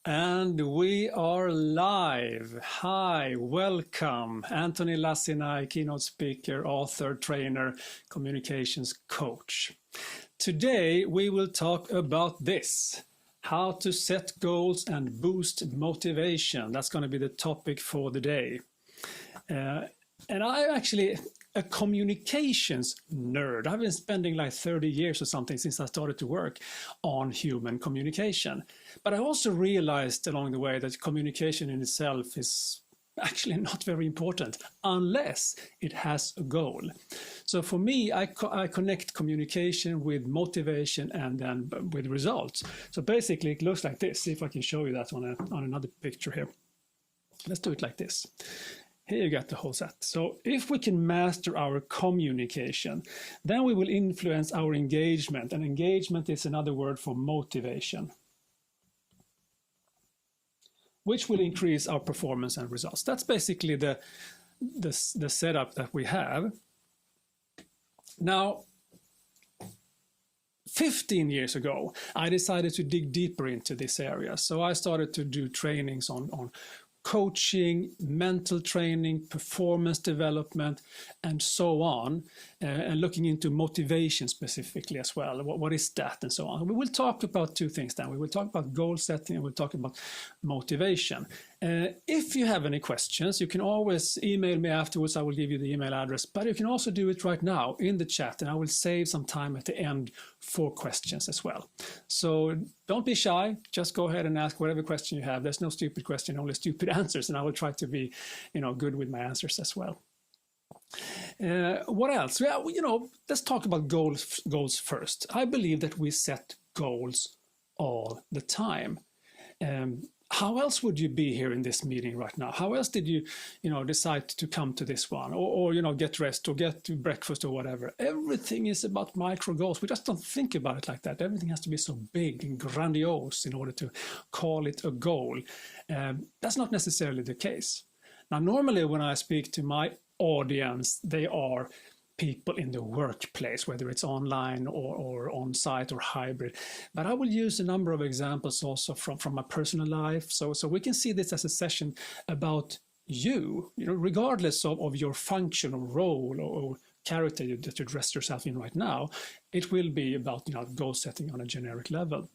And we are live. Hi, welcome. Anthony Lassinai, keynote speaker, author, trainer, communications coach. Today we will talk about this, how to set goals and boost motivation. That's going to be the topic for the day. And I'm actually a communications nerd. I've been spending like 30 years or something since I started to work on human communication. But I also realized along the way that communication in itself is actually not very important unless it has a goal. So for me, I connect communication with motivation and then with results. So basically it looks like this. See if I can show you that on another picture here. Let's do it like this. Here you got the whole set. So if we can master our communication, then we will influence our engagement. And engagement is another word for motivation, which will increase our performance and results. That's basically the setup that we have. Now, 15 years ago, I decided to dig deeper into this area. So I started to do trainings on coaching, mental training, performance development, and so on, and looking into motivation specifically as well. What is that and so on. We will talk about two things then. We will talk about goal setting and we'll talk about motivation. If you have any questions, you can always email me afterwards. I will give you the email address, but you can also do it right now in the chat, and I will save some time at the end for questions as well. So don't be shy. Just go ahead and ask whatever question you have. There's no stupid question, only stupid answers, and I will try to be, good with my answers as well. What else? Well, let's talk about goals first. I believe that we set goals all the time. How else would you be here in this meeting right now? How else did you, decide to come to this one or get dressed or get to breakfast or whatever? Everything is about micro goals. We just don't think about it like that. Everything has to be so big and grandiose in order to call it a goal. That's not necessarily the case. Now, normally when I speak to my audience, they are people in the workplace, whether it's online or on-site or hybrid. But I will use a number of examples also from my personal life. So we can see this as a session about you, regardless of your function or role or character that you dress yourself in right now. It will be about goal setting on a generic level.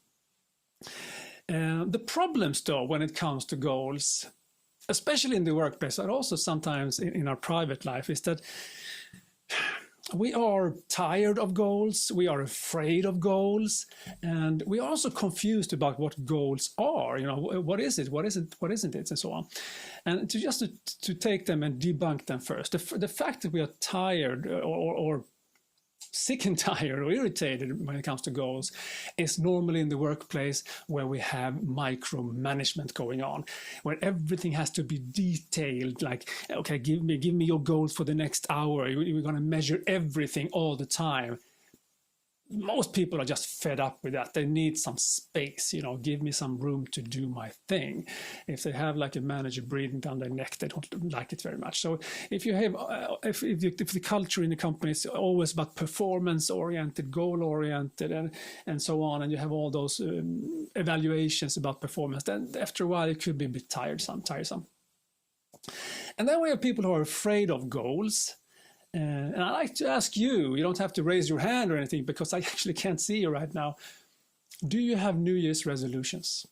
The problems, though, when it comes to goals, especially in the workplace, but also sometimes in our private life, is that we are tired of goals, we are afraid of goals, and we are also confused about what goals are. What is it, what isn't it, and so on. And to take them and debunk them first. The fact that we are tired or sick and tired or irritated when it comes to goals is normally in the workplace where we have micromanagement going on, where everything has to be detailed, like, okay, give me your goals for the next hour. We're going to measure everything all the time. Most people are just fed up with that. They need some space, give me some room to do my thing. If they have like a manager breathing down their neck, they don't like it very much. So if you have, if the culture in the company is always about performance-oriented, goal-oriented, and so on, and you have all those evaluations about performance, then after a while it could be a bit tiresome. And then we have people who are afraid of goals. And I like to ask you don't have to raise your hand or anything because I actually can't see you right now. Do you have New Year's resolutions?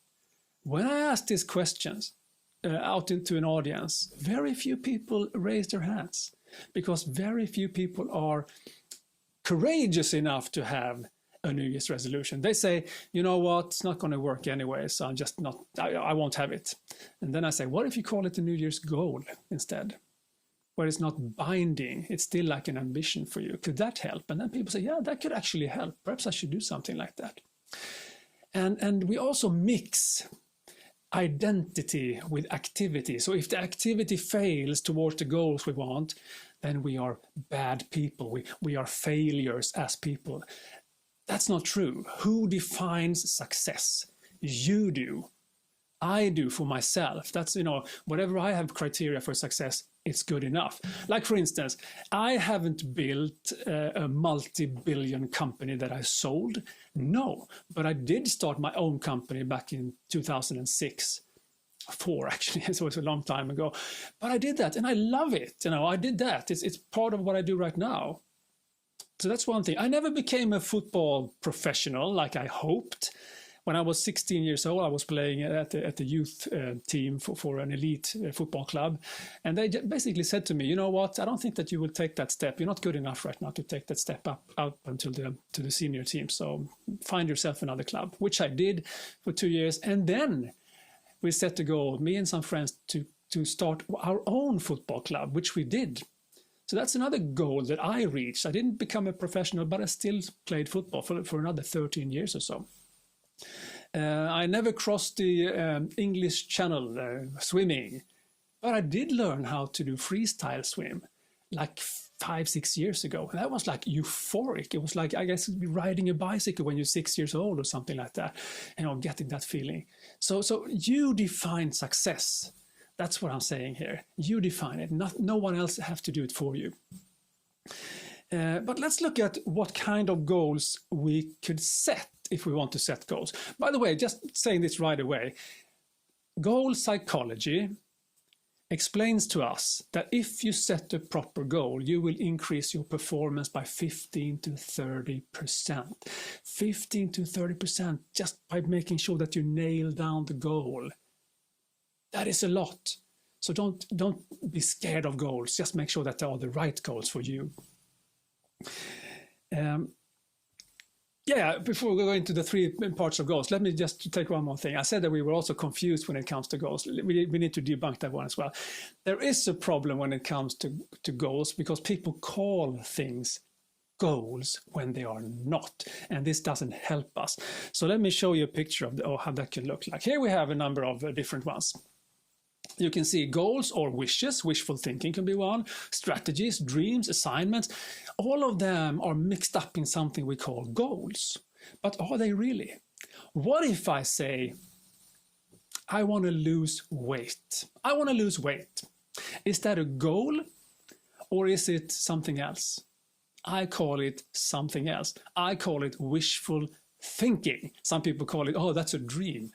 When I ask these questions out into an audience, very few people raise their hands because very few people are courageous enough to have a New Year's resolution. They say, you know what, it's not going to work anyway, so I won't have it. And then I say, what if you call it a New Year's goal instead? Where it's not binding, it's still like an ambition for you. Could that help? And then people say, yeah, that could actually help. Perhaps I should do something like that. And we also mix identity with activity. So if the activity fails towards the goals we want, then we are bad people. We are failures as people. That's not true. Who defines success? You do. I do for myself. That's, whatever I have criteria for success, it's good enough. Like, for instance, I haven't built a multi-billion company that I sold. No, but I did start my own company back in 2006. 4 actually, so it was a long time ago. But I did that and I love it. I did that. It's part of what I do right now. So that's one thing. I never became a football professional like I hoped. When I was 16 years old, I was playing at the youth team for an elite football club. And they basically said to me, you know what, I don't think that you will take that step. You're not good enough right now to take that step up until to the senior team. So find yourself another club, which I did for 2 years. And then we set the goal, me and some friends, to start our own football club, which we did. So that's another goal that I reached. I didn't become a professional, but I still played football for another 13 years or so. I never crossed the English Channel swimming, but I did learn how to do freestyle swim like 5-6 years ago. And that was like euphoric. It was like, I guess, riding a bicycle when you're 6 years old or something like that, getting that feeling. So you define success. That's what I'm saying here. You define it. No one else has to do it for you. But let's look at what kind of goals we could set if we want to set goals. By the way, just saying this right away, goal psychology explains to us that if you set a proper goal, you will increase your performance by 15 to 30%. 15 to 30% just by making sure that you nail down the goal. That is a lot. So don't be scared of goals. Just make sure that they are the right goals for you. Before we go into the 3 parts of goals, let me just take one more thing. I said that we were also confused when it comes to goals. We need to debunk that one as well. There is a problem when it comes to goals because people call things goals when they are not, and this doesn't help us. So let me show you a picture of how that can look like. Here we have a number of different ones. You can see goals or wishes, wishful thinking can be one, strategies, dreams, assignments. All of them are mixed up in something we call goals. But are they really? What if I say, I want to lose weight? I want to lose weight. Is that a goal or is it something else? I call it something else. I call it wishful thinking. Some people call it, oh, that's a dream.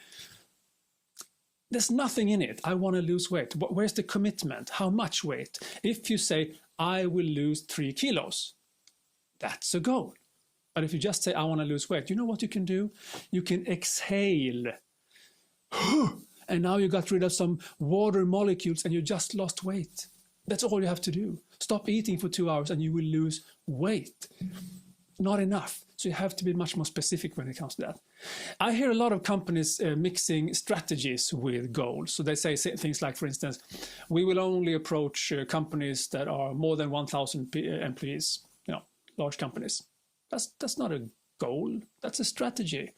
There's nothing in it. I want to lose weight. Where's the commitment? How much weight? If you say, I will lose 3 kilos, that's a goal. But if you just say, I want to lose weight, you know what you can do? You can exhale. And now you got rid of some water molecules and you just lost weight. That's all you have to do. Stop eating for 2 hours and you will lose weight. Not enough. So you have to be much more specific when it comes to that. I hear a lot of companies mixing strategies with goals. So they say things like, for instance, we will only approach companies that are more than 1,000 employees, large companies. That's not a goal. That's a strategy.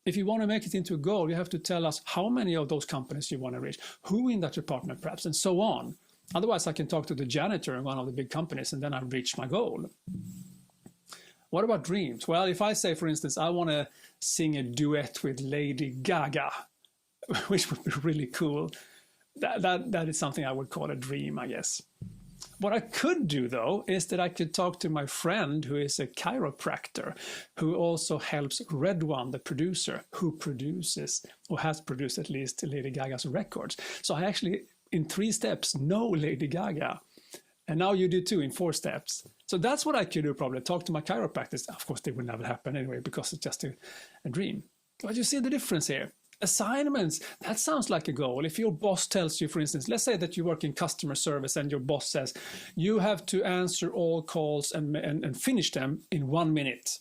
If you want to make it into a goal, you have to tell us how many of those companies you want to reach, who in that department perhaps, and so on. Otherwise, I can talk to the janitor in one of the big companies and then I've reached my goal. What about dreams? Well, if I say, for instance, I want to sing a duet with Lady Gaga, which would be really cool, that is something I would call a dream, I guess. What I could do, though, is that I could talk to my friend who is a chiropractor, who also helps Red One, the producer, who produces, or has produced at least, Lady Gaga's records. So I actually, in 3 steps, know Lady Gaga. And now you do too in 4 steps. So that's what I could do probably, talk to my chiropractors. Of course, they will never happen anyway, because it's just a dream. But you see the difference here. Assignments, that sounds like a goal. If your boss tells you, for instance, let's say that you work in customer service and your boss says, you have to answer all calls and finish them in 1 minute.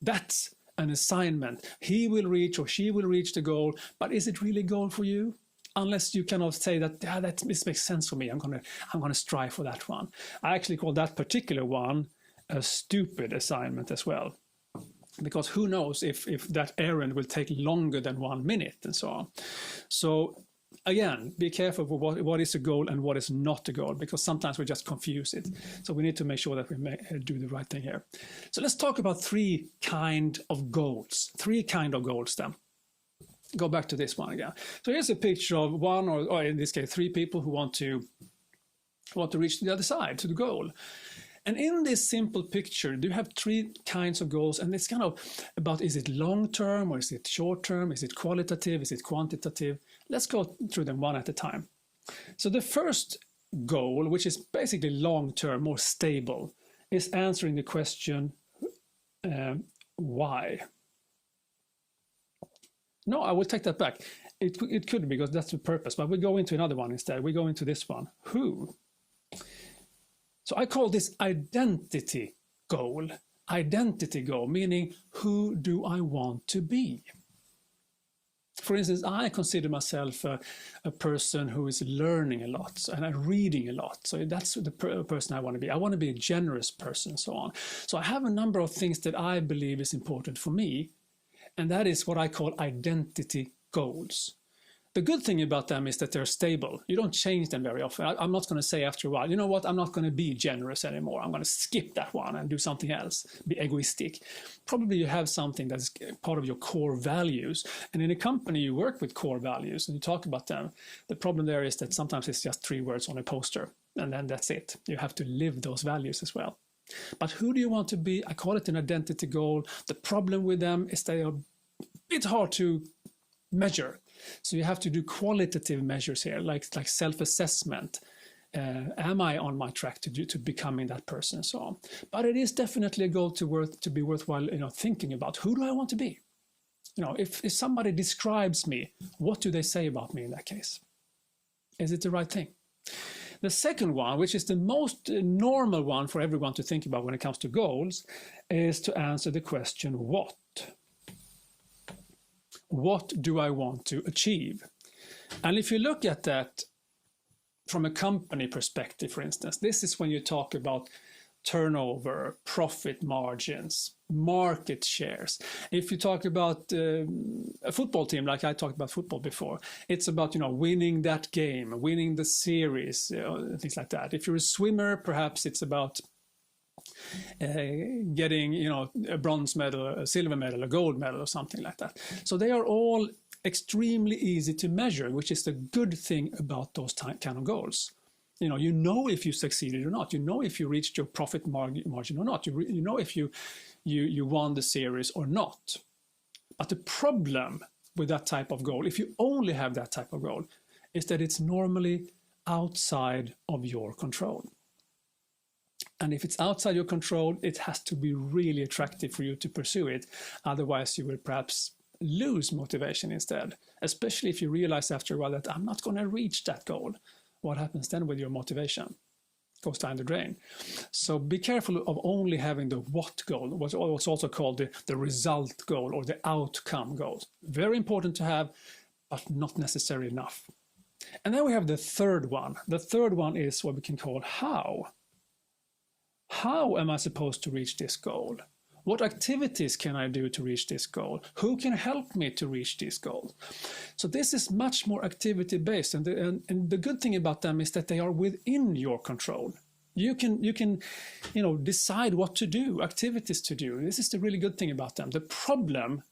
That's an assignment. He will reach or she will reach the goal, but is it really a goal for you? Unless you cannot say that, this makes sense for me. I'm gonna strive for that one. I actually call that particular one a stupid assignment as well, because who knows if that errand will take longer than 1 minute and so on. So again, be careful with what is a goal and what is not a goal, because sometimes we just confuse it. So we need to make sure that we do the right thing here. So let's talk about 3 kind of goals. 3 kind of goals then. go back to this one again. So here's a picture of one, or in this case, 3 people who want to reach the other side, to the goal. And in this simple picture, you have 3 kinds of goals, and it's kind of about, is it long-term, or is it short-term, is it qualitative, is it quantitative? Let's go through them one at a time. So the first goal, which is basically long-term, more stable, is answering the question, why? No, I will take that back. It could be, because that's the purpose, but we go into another one instead. We go into this one, who? So I call this identity goal. Identity goal, meaning who do I want to be? For instance, I consider myself a person who is learning a lot and I'm reading a lot. So that's the person I want to be. I want to be a generous person and so on. So I have a number of things that I believe is important for me. And that is what I call identity goals. The good thing about them is that they're stable. You don't change them very often. I'm not going to say after a while, you know what, I'm not going to be generous anymore. I'm going to skip that one and do something else, be egoistic. Probably you have something that's part of your core values. And in a company, you work with core values and you talk about them. The problem there is that sometimes it's just 3 words on a poster, and then that's it. You have to live those values as well. But who do you want to be? I call it an identity goal. The problem with them is they are a bit hard to measure. So you have to do qualitative measures here, like self-assessment. Am I on my track to becoming that person, and so on. But it is definitely a goal to be worthwhile, thinking about. Who do I want to be? If somebody describes me, what do they say about me in that case? Is it the right thing? The second one, which is the most normal one for everyone to think about when it comes to goals, is to answer the question, what? What do I want to achieve? And if you look at that from a company perspective, for instance, this is when you talk about turnover, profit margins, market shares. If you talk about a football team, like I talked about football before, it's about winning that game, winning the series, things like that. If you're a swimmer, perhaps it's about getting a bronze medal, a silver medal, a gold medal, or something like that. So they are all extremely easy to measure, which is the good thing about those kind of goals. You know if you succeeded or not. You know if you reached your profit margin or not. You know if you won the series or not. But the problem with that type of goal, if you only have that type of goal, is that it's normally outside of your control. And if it's outside your control, it has to be really attractive for you to pursue it. Otherwise, you will perhaps lose motivation instead, especially if you realize after a while that I'm not going to reach that goal. What happens then with your motivation? It goes down the drain. So be careful of only having the what goal, what's also called the result goal or the outcome goal. Very important to have, but not necessarily enough. And then we have the third one. The third one is what we can call how. How am I supposed to reach this goal? What activities can I do to reach this goal? Who can help me to reach this goal? So this is much more activity-based, and the good thing about them is that they are within your control. You can decide what to do, activities to do. This is the really good thing about them. The problem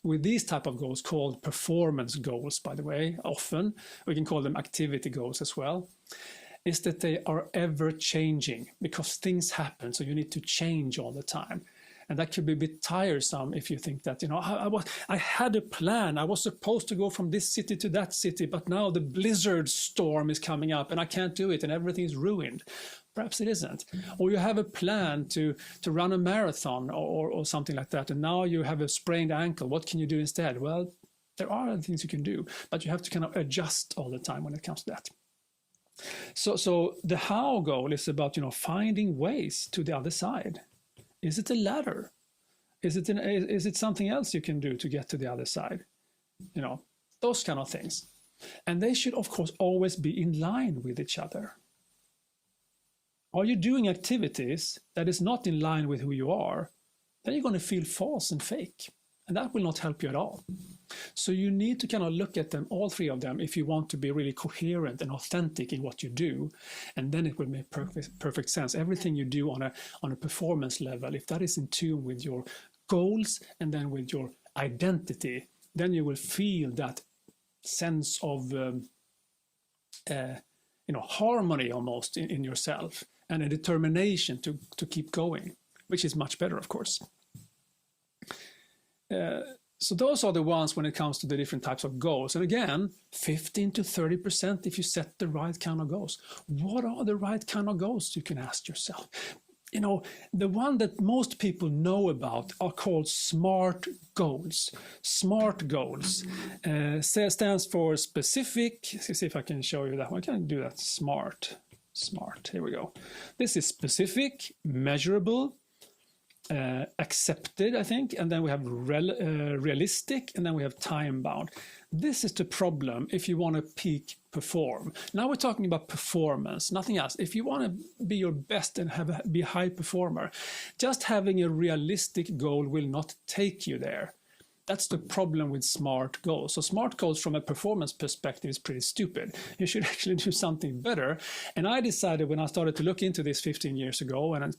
with these type of goals, called performance goals, by the way, often we can call them activity goals as well, is that they are ever changing because things happen, so you need to change all the time. And that could be a bit tiresome if you think that, I had a plan. I was supposed to go from this city to that city, but now the blizzard storm is coming up and I can't do it and everything is ruined. Perhaps it isn't. Or you have a plan to run a marathon or something like that, and now you have a sprained ankle. What can you do instead? Well, there are other things you can do, but you have to kind of adjust all the time when it comes to that. So the how goal is about, finding ways to the other side. Is it a ladder? Is it something else you can do to get to the other side? Those kind of things. And they should, of course, always be in line with each other. Are you doing activities that is not in line with who you are, then you're going to feel false and fake. And that will not help you at all. So you need to kind of look at them, all 3 of them, if you want to be really coherent and authentic in what you do. And then it will make perfect sense. Everything you do on a performance level, if that is in tune with your goals and then with your identity, then you will feel that sense of harmony almost in yourself, and a determination to keep going, which is much better, of course. So those are the ones when it comes to the different types of goals. And again, 15 to 30% if you set the right kind of goals. What are the right kind of goals, you can ask yourself. The one that most people know about are called SMART goals. SMART goals stands for specific. Let's see if I can show you that one. I can do that. SMART. Here we go. This is specific, measurable, accepted, I think, and then we have realistic, and then we have time bound. This is the problem if you want to peak perform. Now we're talking about performance, nothing else. If you want to be your best and be a high performer, just having a realistic goal will not take you there. That's the problem with SMART goals. So SMART goals from a performance perspective is pretty stupid. You should actually do something better. And I decided when I started to look into this 15 years ago and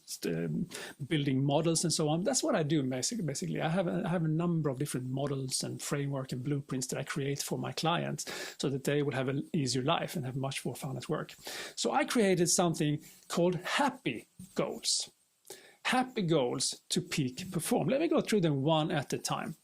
building models and so on, that's what I do basically. I have a number of different models and framework and blueprints that I create for my clients so that they will have an easier life and have much more fun at work. So I created something called happy goals. Happy goals to peak perform. Let me go through them one at a time.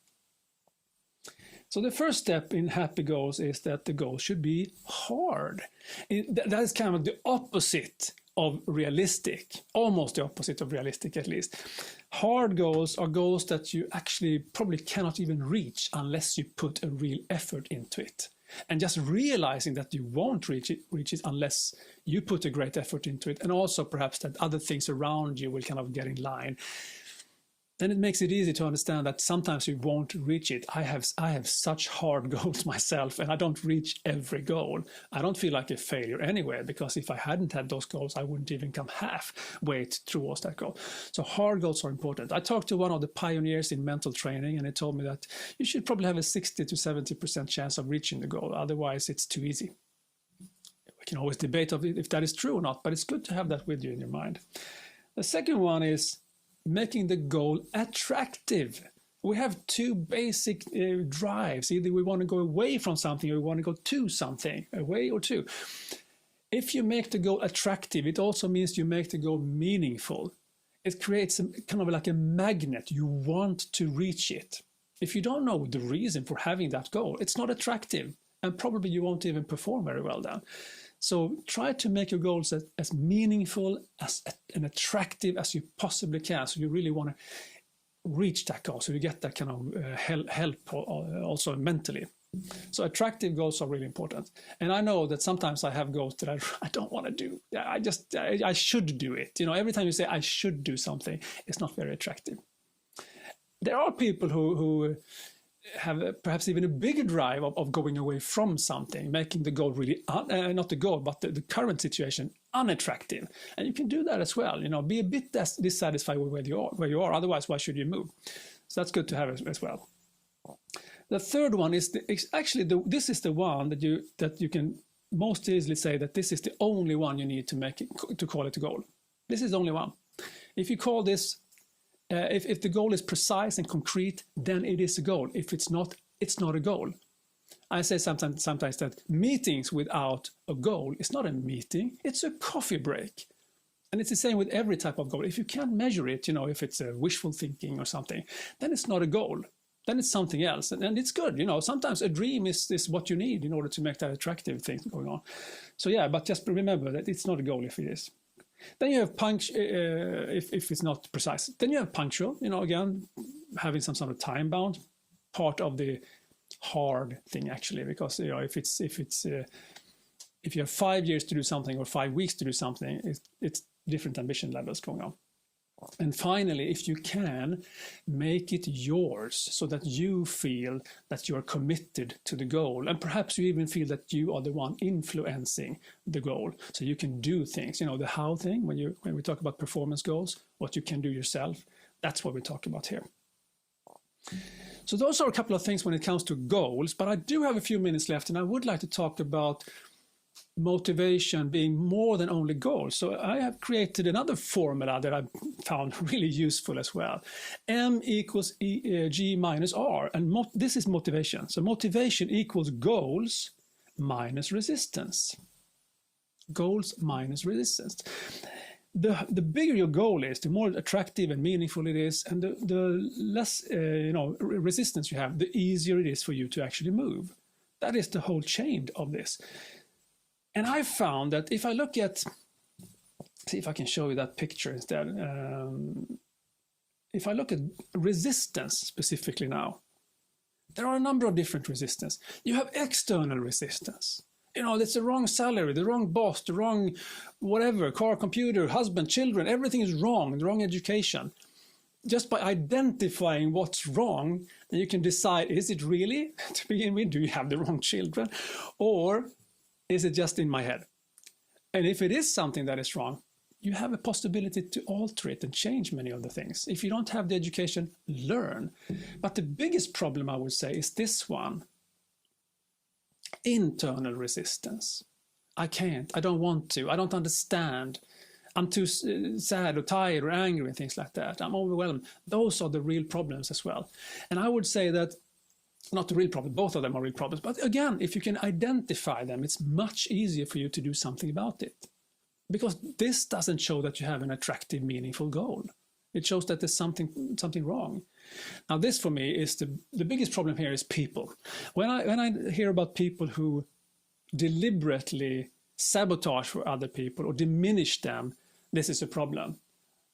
So the first step in happy goals is that the goal should be hard. That is kind of the opposite of realistic, almost the opposite of realistic at least. Hard goals are goals that you actually probably cannot even reach unless you put a real effort into it. And just realizing that you won't reach it unless you put a great effort into it, and also perhaps that other things around you will kind of get in line. Then it makes it easy to understand that sometimes you won't reach it. I have such hard goals myself, and I don't reach every goal. I don't feel like a failure anyway, because if I hadn't had those goals, I wouldn't even come halfway towards that goal. So hard goals are important. I talked to one of the pioneers in mental training, and he told me that you should probably have a 60 to 70% chance of reaching the goal. Otherwise, it's too easy. We can always debate if that is true or not, but it's good to have that with you in your mind. The second one is making the goal attractive. We have two basic drives. Either we want to go away from something or we want to go to something, away or to. If you make the goal attractive, it also means you make the goal meaningful. It creates kind of like a magnet. You want to reach it. If you don't know the reason for having that goal, it's not attractive, and probably you won't even perform very well then. So try to make your goals as meaningful and attractive as you possibly can. So you really want to reach that goal. So you get that kind of help also mentally. So attractive goals are really important. And I know that sometimes I have goals that I don't want to do. I should do it. Every time you say I should do something, it's not very attractive. There are people who have perhaps even a bigger drive of going away from something, making the goal really, not the goal, but the current situation unattractive. And you can do that as well. Be a bit dissatisfied with where you are. Otherwise, why should you move? So that's good to have as well. The third one is this is the one that you can most easily say that this is the only one you need to call it a goal. This is the only one. If you call this if the goal is precise and concrete, then it is a goal. If it's not, it's not a goal. I say sometimes that meetings without a goal is not a meeting, it's a coffee break. And it's the same with every type of goal. If you can't measure it, if it's a wishful thinking or something, then it's not a goal. Then it's something else. And it's good. Sometimes a dream is what you need in order to make that attractive thing going on. So yeah, but just remember that it's not a goal if it is. Then you have if it's not precise. Then you have punctual, again, having some sort of time bound, part of the hard thing actually, because if you have 5 years to do something or 5 weeks to do something, it's different ambition levels going on. And finally, if you can, make it yours so that you feel that you are committed to the goal. And perhaps you even feel that you are the one influencing the goal. So you can do things, the how thing, when we talk about performance goals, what you can do yourself, that's what we talk about here. So those are a couple of things when it comes to goals, but I do have a few minutes left and I would like to talk about motivation being more than only goals. So I have created another formula that I found really useful as well. M equals G minus R, and this is motivation. So motivation equals goals minus resistance. Goals minus resistance. The bigger your goal is, the more attractive and meaningful it is, and the less resistance you have, the easier it is for you to actually move. That is the whole chain of this. And I found that if I look at, see if I can show you that picture instead. If I look at resistance specifically now, there are a number of different resistance. You have external resistance. It's the wrong salary, the wrong boss, the wrong whatever, car, computer, husband, children, everything is wrong, the wrong education. Just by identifying what's wrong, you can decide, is it really, to begin with, do you have the wrong children? Or is it just in my head? And if it is something that is wrong, you have a possibility to alter it and change many of the things. If you don't have the education, learn. But the biggest problem, I would say, is this one. Internal resistance. I can't, I don't want to, I don't understand. I'm too sad or tired or angry and things like that. I'm overwhelmed. Those are the real problems as well. And I would say that, not the real problem, both of them are real problems. But again, if you can identify them, it's much easier for you to do something about it. Because this doesn't show that you have an attractive, meaningful goal. It shows that there's something wrong. Now this for me is the biggest problem here is people. When I hear about people who deliberately sabotage for other people or diminish them, this is a problem.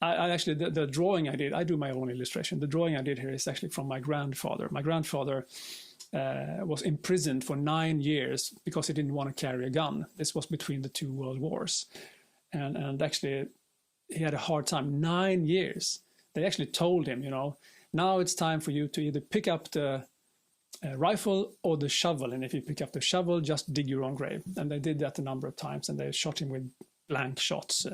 I actually, the drawing I did, I do my own illustration. The drawing I did here is actually from my grandfather. My grandfather was imprisoned for 9 years because he didn't want to carry a gun. This was between the 2 world wars. And actually, he had a hard time, 9 years. They actually told him, now it's time for you to either pick up the rifle or the shovel. And if you pick up the shovel, just dig your own grave. And they did that a number of times, and they shot him with blank shots.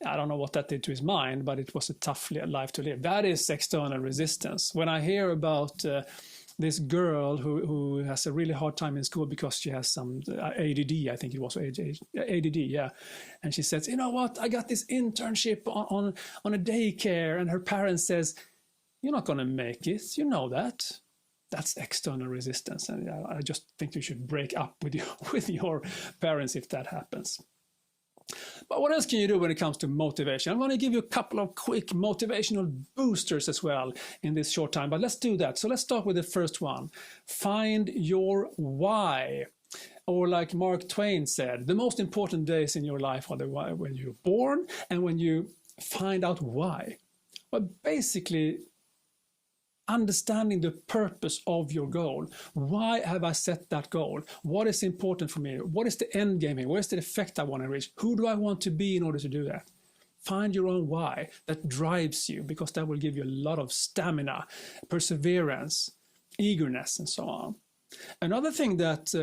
I don't know what that did to his mind, but it was a tough life to live. That is external resistance. When I hear about this girl who has a really hard time in school because she has some ADD, I think it was ADD, yeah. And she says, you know what, I got this internship on a daycare, and her parents says, you're not going to make it, you know that. That's external resistance, and I just think you should break up with your parents if that happens. But what else can you do when it comes to motivation? I'm going to give you a couple of quick motivational boosters as well in this short time, but let's do that. So let's start with the first one. Find your why. Or like Mark Twain said, the most important days in your life are the when you're born and when you find out why. But basically, understanding the purpose of your goal. Why have I set that goal? What is important for me? What is the end game here? What is the effect I want to reach? Who do I want to be in order to do that? Find your own why that drives you, because that will give you a lot of stamina, perseverance, eagerness, and so on. Another thing that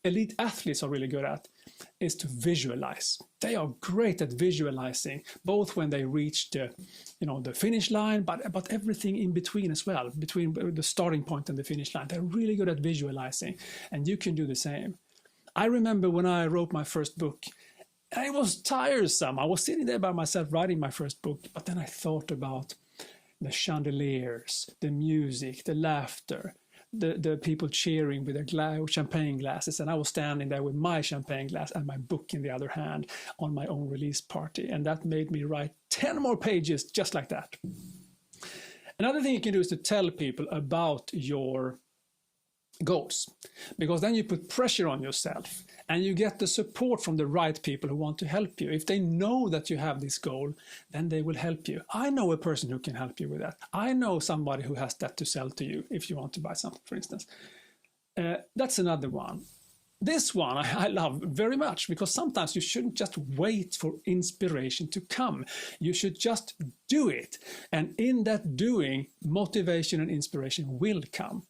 elite athletes are really good at is to visualize. They are great at visualizing, both when they reach the finish line, but everything in between as well, between the starting point and the finish line. They're really good at visualizing, and you can do the same. I remember when I wrote my first book, and it was tiresome. I was sitting there by myself writing my first book, but then I thought about the chandeliers, the music, the laughter, the people cheering with their champagne glasses, and I was standing there with my champagne glass and my book in the other hand on my own release party, and that made me write 10 more pages just like that. Another thing you can do is to tell people about your goals, because then you put pressure on yourself and you get the support from the right people who want to help you. If they know that you have this goal, then they will help you. I know a person who can help you with that. I know somebody who has that to sell to you if you want to buy something, for instance. That's another one. This one I love very much, because sometimes you shouldn't just wait for inspiration to come. You should just do it. And in that doing, motivation and inspiration will come.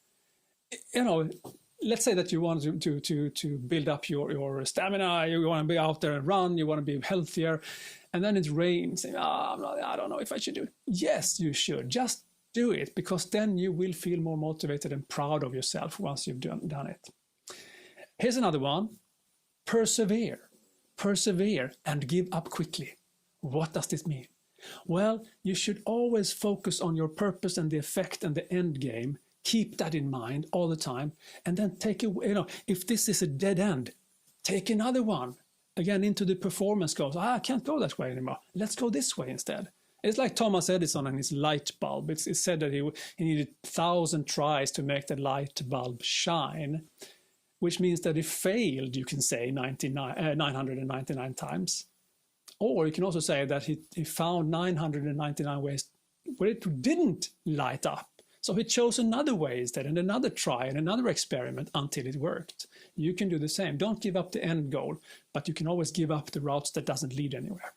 Let's say that you want to build up your stamina, you want to be out there and run, you want to be healthier, and then it rains, and I don't know if I should do it. Yes, you should. Just do it, because then you will feel more motivated and proud of yourself once you've done it. Here's another one. Persevere. Persevere and give up quickly. What does this mean? Well, you should always focus on your purpose and the effect and the end game. Keep that in mind all the time, and then take it, if this is a dead end, take another one. Again, into the performance goals. I can't go that way anymore. Let's go this way instead. It's like Thomas Edison and his light bulb. It's said that he needed 1,000 tries to make the light bulb shine, which means that it failed, you can say, 999 times. Or you can also say that he found 999 ways where it didn't light up. So he chose another way instead, and another try, and another experiment until it worked. You can do the same. Don't give up the end goal, but you can always give up the routes that doesn't lead anywhere.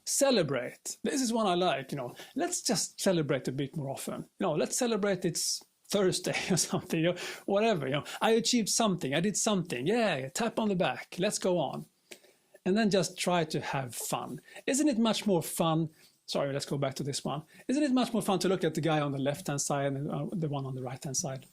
Celebrate. This is one I like, let's just celebrate a bit more often. Let's celebrate it's Thursday or something, whatever, I achieved something, I did something, yeah, tap on the back, let's go on. And then just try to have fun. Isn't it much more fun? Sorry, let's go back to this one. Isn't it much more fun to look at the guy on the left-hand side and the one on the right-hand side?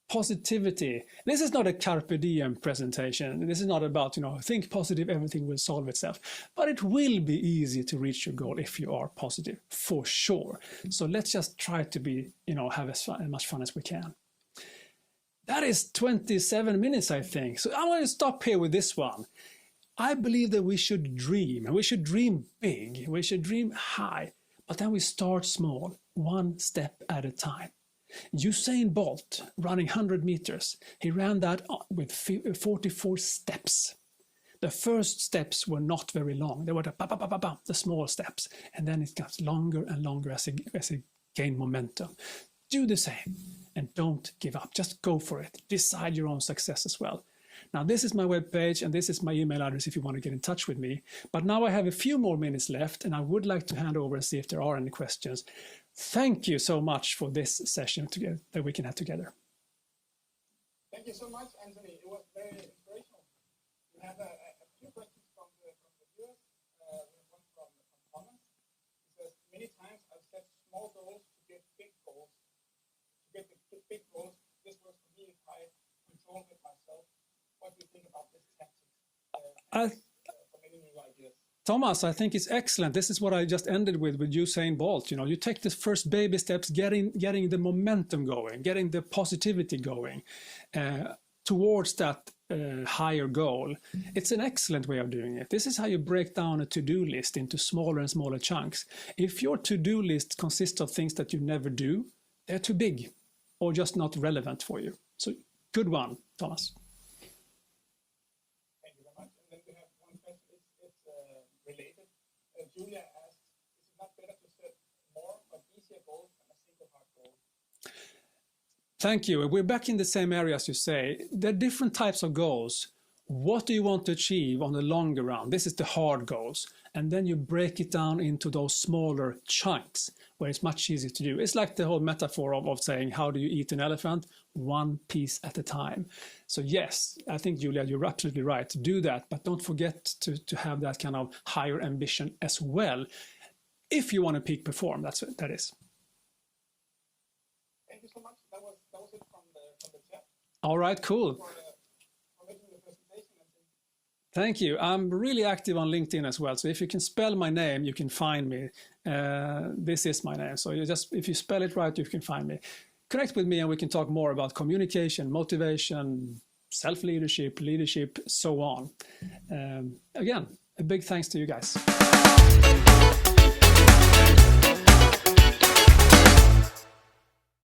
Positivity. This is not a carpe diem presentation. This is not about, think positive, everything will solve itself. But it will be easy to reach your goal if you are positive, for sure. So let's just try to be, have as much fun as we can. That is 27 minutes, I think. So I want to stop here with this one. I believe that we should dream, and we should dream big, we should dream high, but then we start small, one step at a time. Usain Bolt, running 100 meters, he ran that with 44 steps. The first steps were not very long. They were the small steps, and then it got longer and longer as he gained momentum. Do the same, and don't give up. Just go for it. Decide your own success as well. Now, this is my webpage, and this is my email address if you want to get in touch with me. But now I have a few more minutes left, and I would like to hand over and see if there are any questions. Thank you so much for this session that we can have together. Thank you so much, Anthony. It was very inspirational. We have a few questions from the viewers. We have one from Thomas. He says, many times I've set small goals to get big goals. To get the big goals, this works for me if I control it myself. What do you think about this tactic for many new ideas? Thomas, I think it's excellent. This is what I just ended with Usain Bolt. You take the first baby steps, getting the momentum going, getting the positivity going towards that higher goal. It's an excellent way of doing it. This is how you break down a to-do list into smaller and smaller chunks. If your to-do list consists of things that you never do, they're too big or just not relevant for you. So good one, Thomas. Julia asks, is it not better to set more but easier goals than a single hard goal? Thank you. We're back in the same area as you say. There are different types of goals. What do you want to achieve on the longer run? This is the hard goals. And then you break it down into those smaller chunks where it's much easier to do. It's like the whole metaphor of saying, how do you eat an elephant? One piece at a time. So yes, I think, Julia, you're absolutely right to do that, but don't forget to have that kind of higher ambition as well. If you want to peak perform, that is. Thank you so much. That was it from the chat. All right, cool. For making the presentation. Thank you. I'm really active on LinkedIn as well. So if you can spell my name, you can find me. This is my name. So if you spell it right, you can find me. Connect with me and we can talk more about communication, motivation, self-leadership, leadership, so on. Again, a big thanks to you guys.